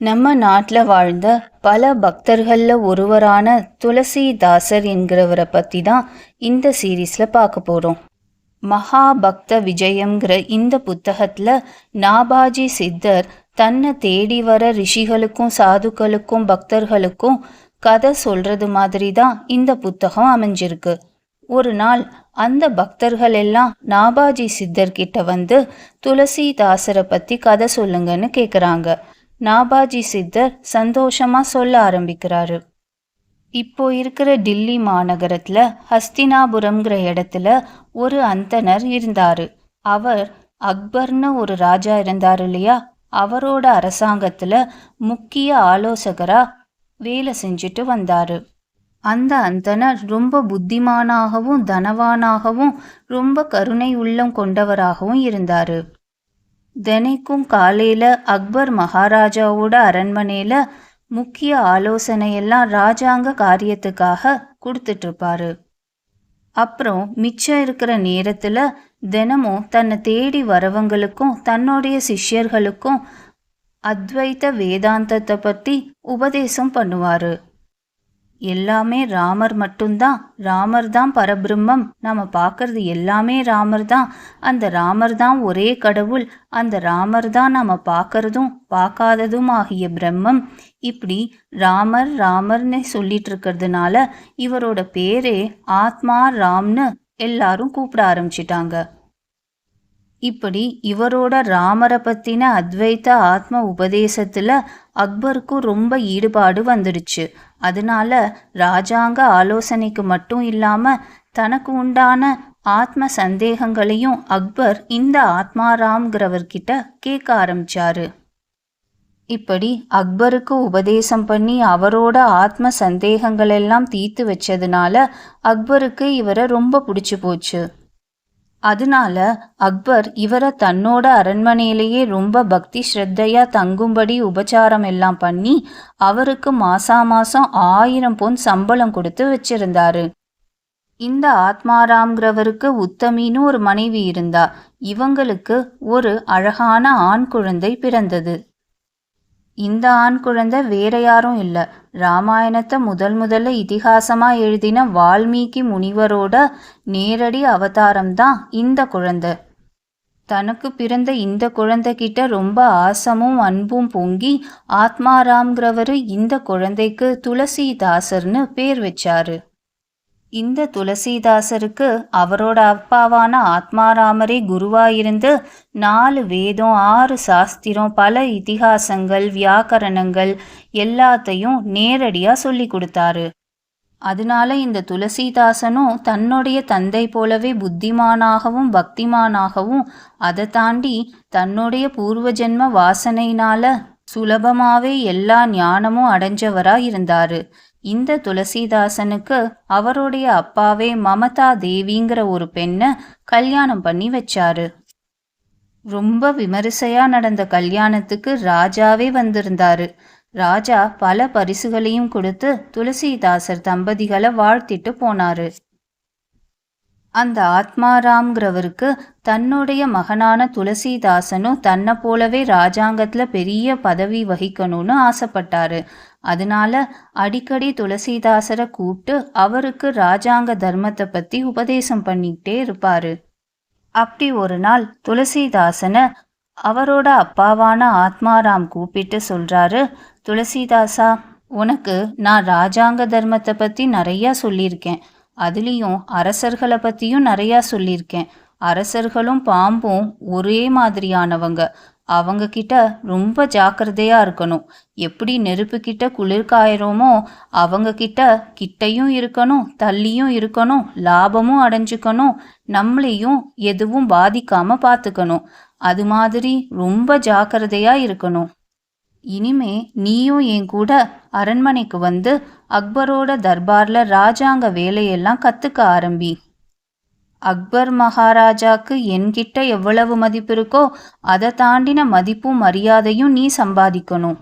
நம்ம நாட்டில் வாழ்ந்த பல பக்தர்களில் ஒருவரான துளசிதாசர் என்கிறவரை பற்றி தான் இந்த சீரீஸில் பார்க்க போகிறோம். மகாபக்த விஜயம்ங்கிற இந்த புத்தகத்தில் நாபாஜி சித்தர் தன்னை தேடி வர ரிஷிகளுக்கும் சாதுக்களுக்கும் பக்தர்களுக்கும் கதை சொல்கிறது மாதிரி தான் இந்த புத்தகம் அமைஞ்சிருக்கு. ஒரு நாள் அந்த பக்தர்கள் எல்லாம் நாபாஜி சித்தர்கிட்ட வந்து துளசிதாசரை பற்றி கதை சொல்லுங்கன்னு கேட்குறாங்க. நாபாஜி சித்தர் சந்தோஷமா சொல்ல ஆரம்பிக்கிறாரு. இப்போ இருக்கிற டில்லி மாநகரத்துல ஹஸ்தினாபுரம்ங்கிற இடத்துல ஒரு அந்தனர் இருந்தாரு. அவர் அக்பர்னு ஒரு ராஜா இருந்தாரு இல்லையா, அவரோட அரசாங்கத்துல முக்கிய ஆலோசகரா வேலை செஞ்சுட்டு வந்தாரு. அந்த அந்தனர் ரொம்ப புத்திமானாகவும் தனவானாகவும் ரொம்ப கருணை உள்ளம் கொண்டவராகவும் இருந்தாரு. தினைக்கும் காலையில் அக்பர் மகாராஜாவோட அரண்மனையில் முக்கிய ஆலோசனையெல்லாம் ராஜாங்க காரியத்துக்காக கொடுத்துட்ருப்பாரு. அப்புறம் மிச்சம் இருக்கிற நேரத்தில் தினமும் தன்னை தேடி வரவங்களுக்கும் தன்னுடைய சிஷ்யர்களுக்கும் அத்வைத வேதாந்தத்தை பற்றி உபதேசம் பண்ணுவார். எல்லாமே ராமர் மட்டும்தான், ராமர் தான் பரபிரம்மம், நம்ம பார்க்கறது எல்லாமே ராமர் தான், அந்த ராமர் தான் ஒரே கடவுள், அந்த ராமர் தான் நம்ம பார்க்கறதும் பார்க்காததும் ஆகிய பிரம்மம். இப்படி ராமர் ராமர்னு சொல்லிட்டு இருக்கிறதுனால இவரோட பேரே ஆத்மா ராம்னு எல்லாரும் கூப்பிட ஆரம்பிச்சிட்டாங்க. இப்படி இவரோட ராமரை பற்றின அத்வைத்த ஆத்ம உபதேசத்தில் அக்பருக்கும் ரொம்ப ஈடுபாடு வந்துடுச்சு. அதனால ராஜாங்க ஆலோசனைக்கு மட்டும் இல்லாமல் தனக்கு உண்டான ஆத்ம சந்தேகங்களையும் அக்பர் இந்த ஆத்மாராம்ங்கிறவர்கிட்ட கேட்க ஆரம்பிச்சாரு. இப்படி அக்பருக்கு உபதேசம் பண்ணி அவரோட ஆத்ம சந்தேகங்களெல்லாம் தீர்த்து வச்சதுனால அக்பருக்கு இவரை ரொம்ப பிடிச்சி போச்சு. அதனால அக்பர் இவரை தன்னோட அரண்மனையிலேயே ரொம்ப பக்தி ஸ்ரத்தையா தங்கும்படி உபச்சாரம் எல்லாம் பண்ணி அவருக்கு மாசம் 1000 பொன் சம்பளம் கொடுத்து வச்சிருந்தாரு. இந்த ஆத்மாராம்ங்கிறவருக்கு உத்தமின்னு ஒரு மனைவி இருந்தா. இவங்களுக்கு ஒரு அழகான ஆண் குழந்தை பிறந்தது. இந்த ஆண் குழந்தை வேற யாரும் இல்லை, ராமாயணத்தை முதல்ல இதிகாசமாக எழுதின வால்மீகி முனிவரோட நேரடி அவதாரம்தான் இந்த குழந்தை. தனக்கு பிறந்த இந்த குழந்தைகிட்ட ரொம்ப ஆசமும் அன்பும் பொங்கி ஆத்மாராம்ங்கிறவர் இந்த குழந்தைக்கு துளசிதாசர்னு பேர் வச்சாரு. இந்த துளசிதாசருக்கு அவரோட அப்பாவான ஆத்மாராமரே குருவாயிருந்து 4 வேதம் 6 சாஸ்திரம் பல இதிகாசங்கள் வியாக்கரணங்கள் எல்லாத்தையும் நேரடியாக சொல்லி கொடுத்தாரு. அதனால இந்த துளசிதாசனும் தன்னுடைய தந்தை போலவே புத்திமானாகவும் பக்திமானாகவும் அதை தாண்டி தன்னுடைய பூர்வ ஜென்ம வாசனையினால சுலபமாகவே எல்லா ஞானமும் அடைஞ்சவராக இருந்தார். இந்த துளசிதாசனுக்கு அவருடைய அப்பாவே மமதா தேவிங்கிற ஒரு பெண்ணை கல்யாணம் பண்ணி வச்சாரு. ரொம்ப விமரிசையா நடந்த கல்யாணத்துக்கு ராஜாவே வந்திருந்தாரு. ராஜா பல பரிசுகளையும் கொடுத்து துளசிதாசர் தம்பதிகளை வாழ்த்திட்டு போனாரு. அந்த ஆத்மாராம்ங்கிறவருக்கு தன்னுடைய மகனான துளசிதாசனும் தன்னை போலவே ராஜாங்கத்தில் பெரிய பதவி வகிக்கணும்னு ஆசைப்பட்டாரு. அதனால அடிக்கடி துளசிதாசரை கூப்பிட்டு அவருக்கு ராஜாங்க தர்மத்தை பற்றி உபதேசம் பண்ணிக்கிட்டே இருப்பாரு. அப்படி ஒரு நாள் துளசிதாசனை அவரோட அப்பாவான ஆத்மாராம் கூப்பிட்டு சொல்றாரு, துளசிதாசா, உனக்கு நான் ராஜாங்க தர்மத்தை பற்றி நிறையா சொல்லியிருக்கேன். அதுலேயும் அரசர்களை பற்றியும் நிறையா சொல்லியிருக்கேன். அரசர்களும் பாம்பும் ஒரே மாதிரியானவங்க. அவங்க கிட்ட ரொம்ப ஜாக்கிரதையாக இருக்கணும். எப்படி நெருப்பு கிட்ட குளிர் காயறோமோ அவங்க கிட்டையும் இருக்கணும், தள்ளியும் இருக்கணும், லாபமும் அடைஞ்சுக்கணும், நம்மளையும் எதுவும் பாதிக்காம பார்த்துக்கணும். அது மாதிரி ரொம்ப ஜாக்கிரதையாக இருக்கணும். இனிமே நீயும் என் கூட அரண்மனைக்கு வந்து அக்பரோட தர்பார்ல ராஜாங்க வேலையெல்லாம் கத்துக்க ஆரம்பி. அக்பர் மகாராஜாக்கு என்கிட்ட எவ்வளவு மதிப்பு இருக்கோ அதை தாண்டின மதிப்பும் மரியாதையும் நீ சம்பாதிக்கணும்.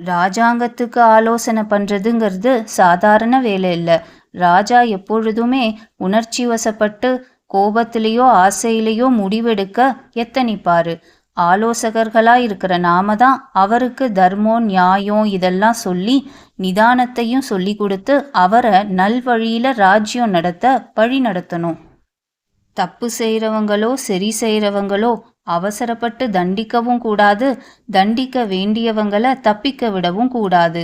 ராஜாங்கத்துக்கு ஆலோசனை பண்ணுறதுங்கிறது சாதாரண வேலை இல்லை. ராஜா எப்பொழுதுமே உணர்ச்சி வசப்பட்டு கோபத்திலேயோ ஆசையிலேயோ முடிவெடுக்க எத்தனிப்பாரு. ஆலோசகர்களா இருக்கிற நாம தான் அவருக்கு தர்மம் நியாயம் இதெல்லாம் சொல்லி நிதானத்தையும் சொல்லி கொடுத்து அவரை நல்வழியில ராஜ்யம் நடத்த வழி நடத்தணும். தப்பு செய்கிறவங்களோ சரி செய்கிறவங்களோ அவசரப்பட்டு தண்டிக்கவும் கூடாது, தண்டிக்க வேண்டியவங்களை தப்பிக்க விடவும் கூடாது.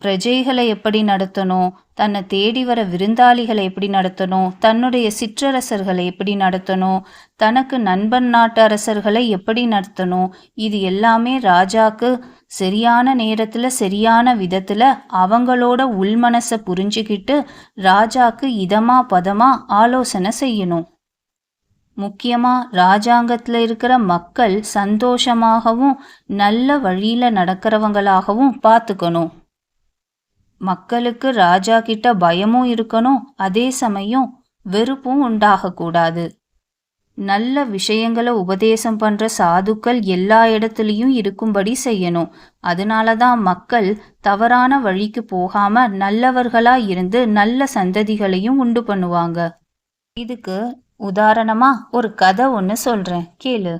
பிரஜைகளை எப்படி நடத்தணும், தன்னை தேடி வர விருந்தாளிகளை எப்படி நடத்தணும், தன்னுடைய சிற்றரசர்களை எப்படி நடத்தணும், தனக்கு நண்பன் நாட்டு அரசர்களை எப்படி நடத்தணும், இது எல்லாமே ராஜாக்கு சரியான நேரத்தில் சரியான விதத்தில் அவங்களோட உள்மனசை புரிஞ்சுக்கிட்டு ராஜாக்கு இதமா பதமா ஆலோசனை செய்யணும். முக்கியமாக ராஜாங்கத்தில் இருக்கிற மக்கள் சந்தோஷமாகவும் நல்ல வழியில் நடக்கிறவங்களாகவும் பார்த்துக்கணும். மக்களுக்கு ராஜா கிட்ட பயமும் இருக்கணும், அதே சமயம் வெறுப்பும் உண்டாகக்கூடாது. நல்ல விஷயங்களை உபதேசம் பண்ணுற சாதுக்கள் எல்லா இடத்துலையும் இருக்கும்படி செய்யணும். அதனால தான் மக்கள் தவறான வழிக்கு போகாமல் நல்லவர்களாக இருந்து நல்ல சந்ததிகளையும் உண்டு பண்ணுவாங்க. இதுக்கு உதாரணமாக ஒரு கதை ஒன்று சொல்கிறேன், கேளு.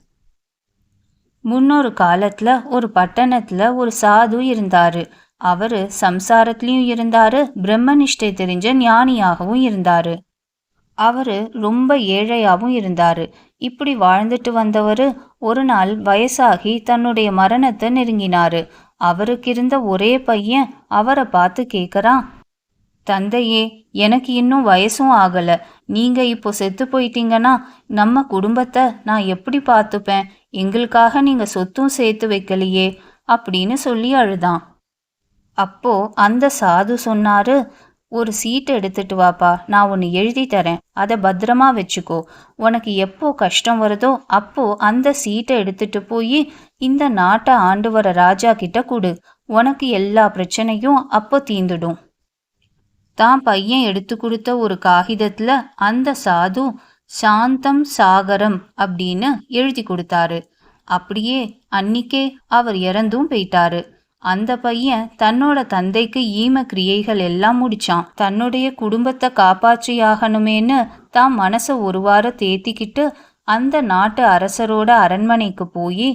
முன்னொரு காலத்தில் ஒரு பட்டணத்தில் ஒரு சாது இருந்தார். அவர் சம்சாரத்துலேயும் இருந்தார், பிரம்மனிஷ்டை தெரிஞ்ச ஞானியாகவும் இருந்தார். அவர் ரொம்ப ஏழையாகவும் இருந்தார். இப்படி வாழ்ந்துட்டு வந்தவர் ஒரு நாள் வயசாகி தன்னுடைய மரணத்தை நெருங்கினார். அவருக்கு இருந்த ஒரே பையன் அவரை பார்த்து கேட்குறான், தந்தையே, எனக்கு இன்னும் வயசும் ஆகலை, நீங்கள் இப்போ செத்து போயிட்டீங்கன்னா நம்ம குடும்பத்தை நான் எப்படி பார்த்துப்பேன், எங்களுக்காக நீங்கள் சொத்தும் சேர்த்து வைக்கலையே அப்படின்னு சொல்லி அழுதான். அப்போ அந்த சாது சொன்னாரு, ஒரு சீட்டை எடுத்துட்டு வாப்பா, நான் ஒன்று எழுதி தரேன், அதை பத்திரமா வச்சுக்கோ. உனக்கு எப்போ கஷ்டம் வருதோ அப்போ அந்த சீட்டை எடுத்துட்டு போய் இந்த நாட்டை ஆண்டு வர ராஜா கிட்ட கொடு. உனக்கு எல்லா பிரச்சனையும் அப்போ தீந்துடும். தான் பையன் எடுத்து கொடுத்த ஒரு காகிதத்துல அந்த சாது சாந்தம் சாகரம் அப்படின்னு எழுதி கொடுத்தாரு. அப்படியே அன்னிக்கே அவர் இறந்தும் போயிட்டாரு. அந்த பையன் தன்னோட தந்தைக்கு ஈம கிரியைகள் எல்லாம் முடிச்சான். தன்னுடைய குடும்பத்தை காப்பாற்றியாகணுமேன்னு தான் மனசை ஒரு வாரம் தேத்திக்கிட்டு அந்த நாட்டு அரசரோட அரண்மனைக்கு போய்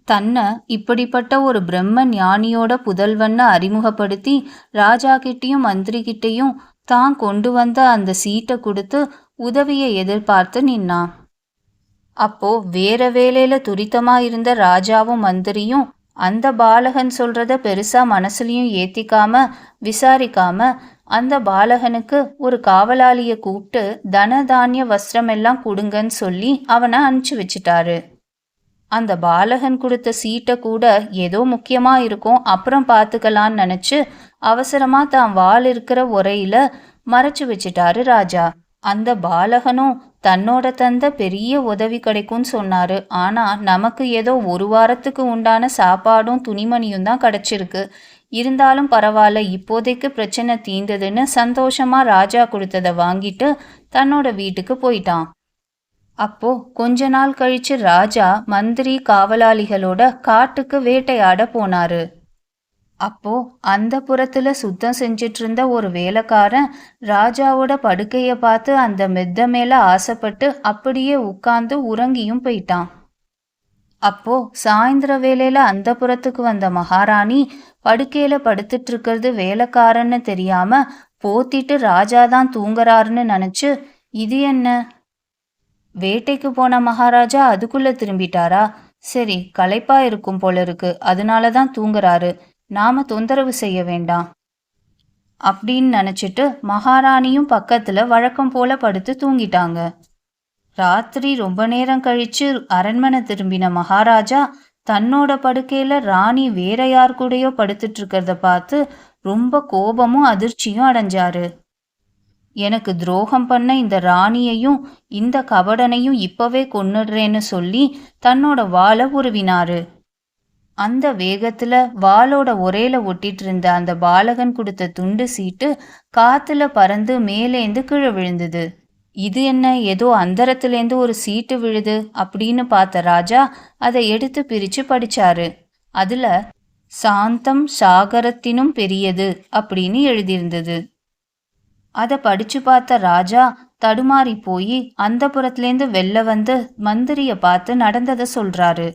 தன்னை இப்படிப்பட்ட ஒரு பிரம்ம ஞானியோட புதல்வன்னு அறிமுகப்படுத்தி ராஜா கிட்டேயும் மந்திரி கிட்டேயும் தான் கொண்டு வந்த அந்த சீட்டை கொடுத்து உதவியை எதிர்பார்த்து நின்னான். அப்போ வேற வேலையில துரிதமா இருந்த ராஜாவும் மந்திரியும் அந்த பாலகன் சொல்றத பெருசா மனசுலையும் ஏத்திக்காம விசாரிக்காம அந்த பாலகனுக்கு ஒரு காவலாளிய கூப்பிட்டு தனதானிய வஸ்திரம் எல்லாம் கொடுங்கன்னு சொல்லி அவனை அனுப்பிச்சு வச்சுட்டாரு. அந்த பாலகன் கொடுத்த சீட்டை கூட ஏதோ முக்கியமா இருக்கும், அப்புறம் பார்த்துக்கலான்னு நினைச்சு அவசரமா தான் வாள் இருக்கிற உரையில மறைச்சு வச்சுட்டாரு ராஜா. அந்த பாலகனும் தன்னோட தந்த பெரிய உதவி கிடைக்கும்னு சொன்னாரு. ஆனா நமக்கு ஏதோ ஒரு வாரத்துக்கு உண்டான சாப்பாடும் துணிமணியும் தான் கிடைச்சிருக்கு. இருந்தாலும் பரவாயில்ல, இப்போதைக்கு பிரச்சனை தீர்ந்ததுன்னு சந்தோஷமா ராஜா கொடுத்ததை வாங்கிட்டு தன்னோட வீட்டுக்கு போயிட்டான். அப்போ கொஞ்ச நாள் கழிச்சு ராஜா மந்திரி காவலாளிகளோட காட்டுக்கு வேட்டையாட போனாரு. அப்போ அந்த புறத்துல சுத்தம் செஞ்சிட்டு இருந்த ஒரு வேலைக்காரன் ராஜாவோட படுக்கைய பார்த்து அந்த மெத்த மேல ஆசைப்பட்டு அப்படியே உட்கார்ந்து உறங்கியும் போயிட்டான். அப்போ சாயந்தர வேலையில அந்த புறத்துக்கு வந்த மகாராணி படுக்கையில படுத்துட்டு இருக்கிறது வேலைக்காரன்னு தெரியாம போத்திட்டு ராஜாதான் தூங்குறாருன்னு நினைச்சு, இது என்ன, வேட்டைக்கு போன மகாராஜா அதுக்குள்ள திரும்பிட்டாரா, சரி களைப்பா இருக்கும் போல இருக்கு, அதனாலதான் தூங்குறாரு, நாம தொந்தரவு செய்ய வேண்டாம் அப்படின்னு நினைச்சிட்டு மகாராணியும் பக்கத்துல வழக்கம் போல படுத்து தூங்கிட்டாங்க. ராத்திரி ரொம்ப நேரம் கழிச்சு அரண்மனை திரும்பின மகாராஜா தன்னோட படுக்கையில ராணி வேற யார் கூடயோ படுத்துட்டு இருக்கிறத பார்த்து ரொம்ப கோபமும் அதிர்ச்சியும் அடைஞ்சாரு. எனக்கு துரோகம் பண்ண இந்த ராணியையும் இந்த கபடனையும் இப்பவே கொன்னுடுறேன்னு சொல்லி தன்னோட வாளை உருவினாரு. அந்த வேகத்துல வாளோட ஒரேல ஒட்டிட்டு இருந்த அந்த பாலகன் கொடுத்த துண்டு சீட்டு காத்துல பறந்து மேலேந்து கீழே விழுந்தது. இது என்ன, ஏதோ அந்தரத்துலேருந்து ஒரு சீட்டு விழுது அப்படின்னு பார்த்த ராஜா அதை எடுத்து பிரிச்சு படிச்சாரு. அதுல சாந்தம் சாகரத்தினும் பெரியது அப்படின்னு எழுதியிருந்தது. அதை படிச்சு பார்த்த ராஜா தடுமாறி போய் அந்தப்புறத்துலேருந்து வெளில வந்து மந்திரிய பார்த்து நடந்ததை சொல்றாரு.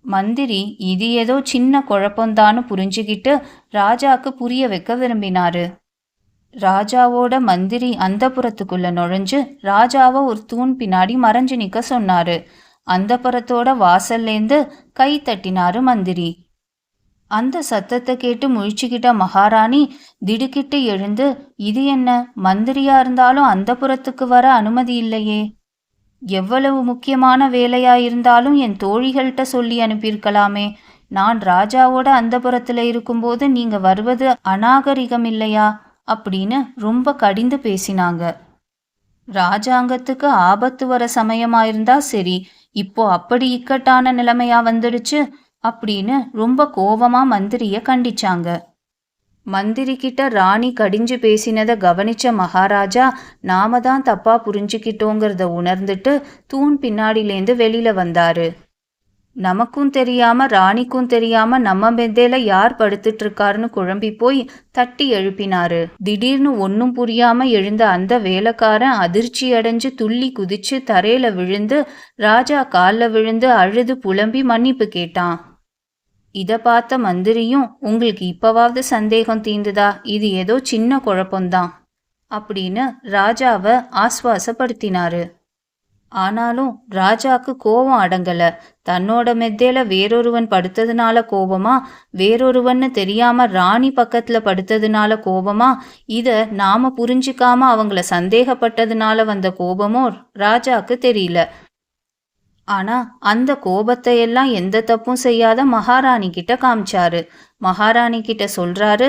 மந்திரி இது ஏதோ சின்ன குழப்பம்தான்னு புரிஞ்சுக்கிட்டு ராஜாக்கு புரிய வைக்க விரும்பினாரு. ராஜாவோட மந்திரி அந்தப்புறத்துக்குள்ள நுழைஞ்சு ராஜாவை ஒரு தூண் பின்னாடி மறைஞ்சு நிக்க சொன்னாரு. அந்தப்புறத்தோட வாசல்லேருந்து கை தட்டினாரு மந்திரி. அந்த சத்தத்தை கேட்டு முழிச்சுக்கிட்ட மகாராணி திடுக்கிட்டு எழுந்து, இது என்ன, மந்திரியா இருந்தாலும் அந்தப்புறத்துக்கு வர அனுமதி இல்லையே, எவ்வளவு முக்கியமான வேலையா இருந்தாலும் என் தோழிகள்கிட்ட சொல்லி அனுப்பியிருக்கலாமே, நான் ராஜாவோட அந்தப்புறத்துல இருக்கும்போது நீங்க வருவது அநாகரிகம் இல்லையா அப்படின்னு ரொம்ப கடிந்து பேசினாங்க. ராஜாங்கத்துக்கு ஆபத்து வர சமயமாயிருந்தா சரி, இப்போ அப்படி இக்கட்டான நிலைமையா வந்துடுச்சு அப்படின்னு ரொம்ப கோபமா மந்திரிய கண்டிச்சாங்க. மந்திரி கிட்ட ராணி கடிஞ்சு பேசினதை கவனிச்ச மகாராஜா நாம தான் தப்பா புரிஞ்சுக்கிட்டோங்கிறத உணர்ந்துட்டு தூண் பின்னாடிலேருந்து வெளியில வந்தாரு. நமக்கும் தெரியாம ராணிக்கும் தெரியாம நம்ம மெத்தையில யார் படுத்துட்டு இருக்காருன்னு குழம்பி போய் தட்டி எழுப்பினாரு. திடீர்னு ஒன்னும் புரியாம எழுந்த அந்த வேலைக்காரன் அதிர்ச்சி அடைஞ்சு துள்ளி குதிச்சு தரையில விழுந்து ராஜா காலில் விழுந்து அழுது புலம்பி மன்னிப்பு கேட்டான். இதை பார்த்த மந்திரியும், உங்களுக்கு இப்பவாவது சந்தேகம் தீந்துதா, இது ஏதோ சின்ன குழப்பம்தான் அப்படின்னு ராஜாவை ஆஸ்வாசப்படுத்தினாரு. ஆனாலும் ராஜாக்கு கோபம் அடங்கல. தன்னோட மெத்தையில வேறொருவன் படுத்ததுனால கோபமா, வேறொருவன்னு தெரியாம ராணி பக்கத்துல படுத்ததுனால கோபமா, இத நாம புரிஞ்சுக்காம அவங்கள சந்தேகப்பட்டதுனால வந்த கோபமோ ராஜாக்கு தெரியல. ஆனா அந்த கோபத்தை எல்லாம் எந்த தப்பும் செய்யாத மகாராணி கிட்ட காமிச்சாரு. மகாராணி கிட்ட சொல்றாரு,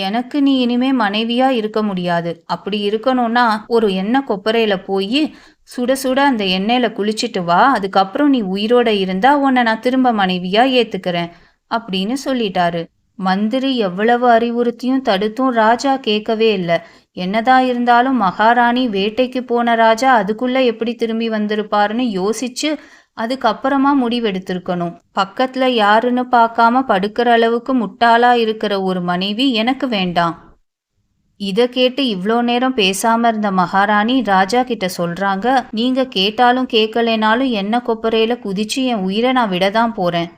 எனக்கு நீ இனிமே மனைவியா இருக்க முடியாது. அப்படி இருக்கணும்னா ஒரு எண்ணெய் கொப்பரையில போய் சுட சுட அந்த எண்ணெயில குளிச்சுட்டு வா, அதுக்கப்புறம் நீ உயிரோட இருந்தா உன்னை நான் திரும்ப மனைவியா ஏத்துக்கிறேன் அப்படின்னு சொல்லிட்டாரு. மந்திரி எவ்வளவு அறிவுறுத்தியும் தடுத்தும் ராஜா கேட்கவே இல்லை. என்னதான் இருந்தாலும் மகாராணி வேட்டைக்கு போன ராஜா அதுக்குள்ள எப்படி திரும்பி வந்திருப்பாருன்னு யோசிச்சு அதுக்கப்புறமா முடிவெடுத்திருக்கணும். பக்கத்துல யாருன்னு பார்க்காம படுக்கிற அளவுக்கு முட்டாளா இருக்கிற ஒரு மனைவி எனக்கு வேண்டாம். இதை கேட்டு இவ்வளோ நேரம் பேசாம இருந்த மகாராணி ராஜா கிட்ட சொல்றாங்க, நீங்க கேட்டாலும் கேட்கலைனாலும் என்ன கொப்பரையில குதிச்சு என் உயிரை நான் விடதான் போறேன்.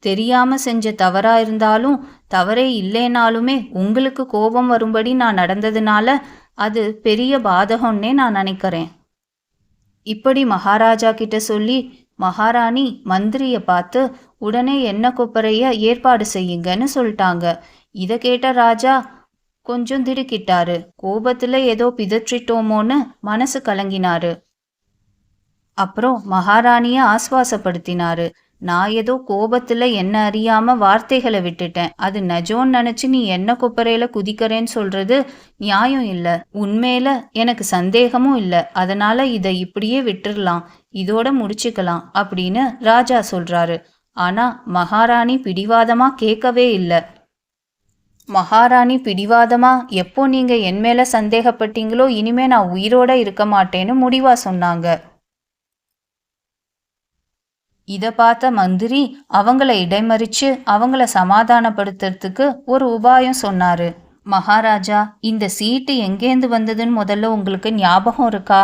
தெரியாம செஞ்ச தவறா இருந்தாலும் தவறே இல்லைனாலுமே உங்களுக்கு கோபம் வரும்படி நான் நடந்ததுனால அது பெரிய பாதகம்னே நான் நினைக்கிறேன். இப்படி மகாராஜா கிட்ட சொல்லி மகாராணி மந்திரிய பார்த்து உடனே எண்ணெய் கொப்பரைய ஏற்பாடு செய்யுங்கன்னு சொல்லிட்டாங்க. இதை கேட்ட ராஜா கொஞ்சம் திடுக்கிட்டாரு. கோபத்துல ஏதோ பிதற்றிட்டோமோன்னு மனசு கலங்கினாரு. அப்புறம் மகாராணிய ஆஸ்வாசப்படுத்தினாரு. நான் ஏதோ கோபத்துல என்ன அறியாம வார்த்தைகளை விட்டுட்டேன். அது நஜோன்னு நினைச்சு நீ என்ன கொப்பரையில குதிக்கிறேன்னு சொல்றது நியாயம் இல்லை. உண்மையில எனக்கு சந்தேகமும் இல்லை. அதனால இதை இப்படியே விட்டுறலாம், இதோட முடிச்சுக்கலாம் அப்படின்னு ராஜா சொல்றாரு. ஆனா மகாராணி பிடிவாதமா கேட்கவே இல்லை. மகாராணி பிடிவாதமா, எப்போ நீங்க என் மேல சந்தேகப்பட்டீங்களோ இனிமே நான் உயிரோட இருக்க மாட்டேன்னு முடிவா சொன்னாங்க. இதை பார்த்த மந்திரி அவங்கள இடைமறிச்சு அவங்கள சமாதானப்படுத்துறதுக்கு ஒரு உபாயம் சொன்னாரு. மகாராஜா, இந்த சீட்டு எங்கேந்து வந்ததுன்னு முதல்ல உங்களுக்கு ஞாபகம் இருக்கா?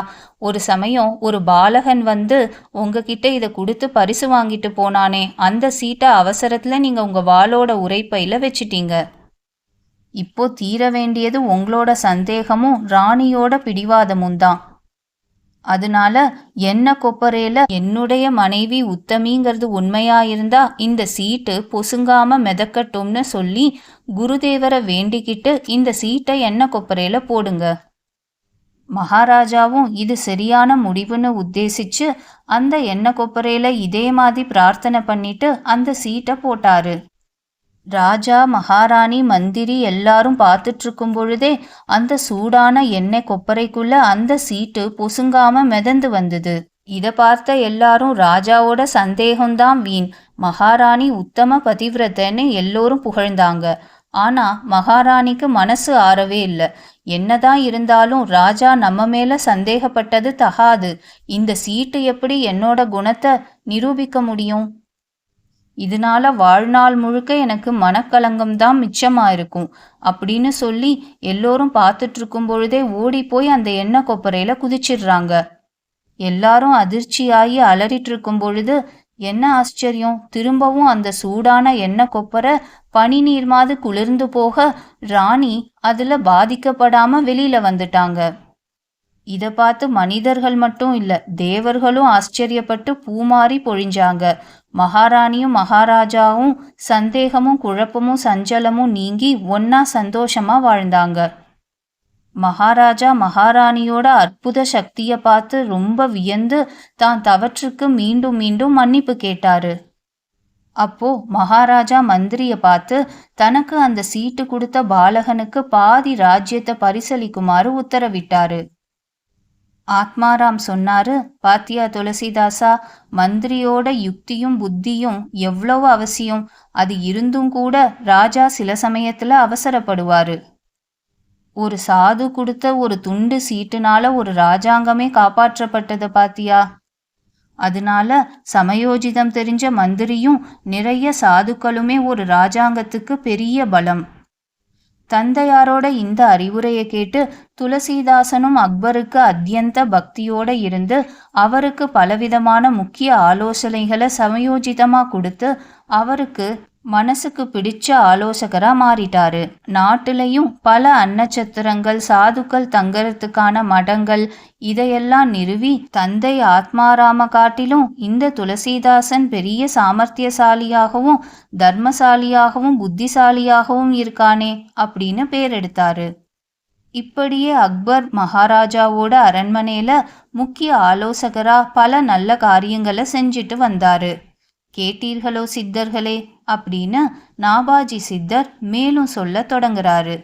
ஒரு சமயம் ஒரு பாலகன் வந்து உங்ககிட்ட இதை கொடுத்து பரிசு வாங்கிட்டு போனானே, அந்த சீட்டை அவசரத்துல நீங்க உங்க வாளோட உரைப்பையில வச்சிட்டீங்க. இப்போ தீர வேண்டியது உங்களோட சந்தேகமும் ராணியோட பிடிவாதமும் தான். அதனால என்ன கொப்பரையில என்னுடைய மனைவி உத்தமிங்கிறது உண்மையா இருந்தா இந்த சீட்டு பொசுங்காம மிதக்கட்டும்னு சொல்லி குருதேவரை வேண்டிக்கிட்டு இந்த சீட்டை என்ன கொப்பரையில போடுங்க. மகாராஜாவும் இது சரியான முடிவுன்னு உத்தேசிச்சு அந்த எண்ணெய் கொப்பரையில இதே மாதிரி பிரார்த்தனை பண்ணிட்டு அந்த சீட்டை போட்டாரு. ராஜா மகாராணி மந்திரி எல்லாரும் பார்த்துட்டு இருக்கும் பொழுதே அந்த சூடான எண்ணெய் கொப்பரைக்குள்ள அந்த சீட்டு பொசுங்காம மிதந்து வந்தது. இதை பார்த்த எல்லாரும் ராஜாவோட சந்தேகம்தான் வீண், மகாராணி உத்தம பதிவிரதன்னு எல்லோரும் புகழ்ந்தாங்க. ஆனா மகாராணிக்கு மனசு ஆறவே இல்லை. என்னதான் இருந்தாலும் ராஜா நம்ம மேல சந்தேகப்பட்டது தகாது. இந்த சீட்டு எப்படி என்னோட குணத்தை நிரூபிக்க முடியும்? இதனால வாழ்நாள் முழுக்க எனக்கு மனக்கலங்கம் தான் மிச்சமா இருக்கும் அப்படின்னு சொல்லி எல்லோரும் பார்த்துட்டு இருக்கும் பொழுதே ஓடி போய் அந்த எண்ணெய் கொப்பரையில குதிச்சிடுறாங்க. எல்லாரும் அதிர்ச்சியாகி அலறிட்டு இருக்கும் பொழுது என்ன ஆச்சரியம், திரும்பவும் அந்த சூடான எண்ணெய் கொப்பரை பனி நீர் மாதிரி குளிர்ந்து போக ராணி அதுல பாதிக்கப்படாம வெளியில வந்துட்டாங்க. இதை பார்த்து மனிதர்கள் மட்டும் இல்ல, தேவர்களும் ஆச்சரியப்பட்டு பூமாரி பொழிஞ்சாங்க. மகாராணியும் மகாராஜாவும் சந்தேகமும் குழப்பமும் சஞ்சலமும் நீங்கி ஒன்னா சந்தோஷமா வாழ்ந்தாங்க. மகாராஜா மகாராணியோட அற்புத சக்தியை பார்த்து ரொம்ப வியந்து தான் தவற்றுக்கு மீண்டும் மீண்டும் மன்னிப்பு கேட்டாரு. அப்போ மகாராஜா மந்திரிய பார்த்து தனக்கு அந்த சீட்டு கொடுத்த பாலகனுக்கு பாதி ராஜ்யத்தை பரிசளிக்குமாறு உத்தரவிட்டாரு. ஆத்மாராம் சொன்னாரு, பாத்தியா துளசிதாசா, மந்திரியோட யுக்தியும் புத்தியும் எவ்வளவு அவசியம். அது இருந்தும் கூட ராஜா சில சமயத்துல அவசரப்படுவாரு. ஒரு சாது கொடுத்த ஒரு துண்டு சீட்டுனால ஒரு ராஜாங்கமே காப்பாற்றப்பட்டது பாத்தியா. அதனால சமயோஜிதம் தெரிஞ்ச மந்திரியும் நிறைய சாதுக்களுமே ஒரு ராஜாங்கத்துக்கு பெரிய பலம். தந்தையாரோட இந்த அறிவுரையை கேட்டு துளசிதாசனும் அக்பருக்கு அத்தியந்த பக்தியோட இருந்து அவருக்கு பலவிதமான முக்கிய ஆலோசனைகளை சமயோஜிதமா கொடுத்து அவருக்கு மனசுக்கு பிடிச்ச ஆலோசகரா மாறிட்டாரு. நாட்டிலையும் பல அன்னச்சத்திரங்கள், சாதுக்கள் தங்கறதுக்கான மடங்கள் இதையெல்லாம் நிறுவி தந்தை ஆத்மாராம காட்டிலும் இந்த துளசிதாசன் பெரிய சாமர்த்தியசாலியாகவும் தர்மசாலியாகவும் புத்திசாலியாகவும் இருக்கானே அப்படின்னு பேர் எடுத்தாரு. இப்படியே அக்பர் மகாராஜாவோட அரண்மனையில முக்கிய ஆலோசகரா பல நல்ல காரியங்களை செஞ்சுட்டு வந்தாரு. கேட்டீர்களோ சித்தர்களே அப்படின்னு நாபாஜி சித்தர் மேலும் சொல்ல தொடங்குறாரு.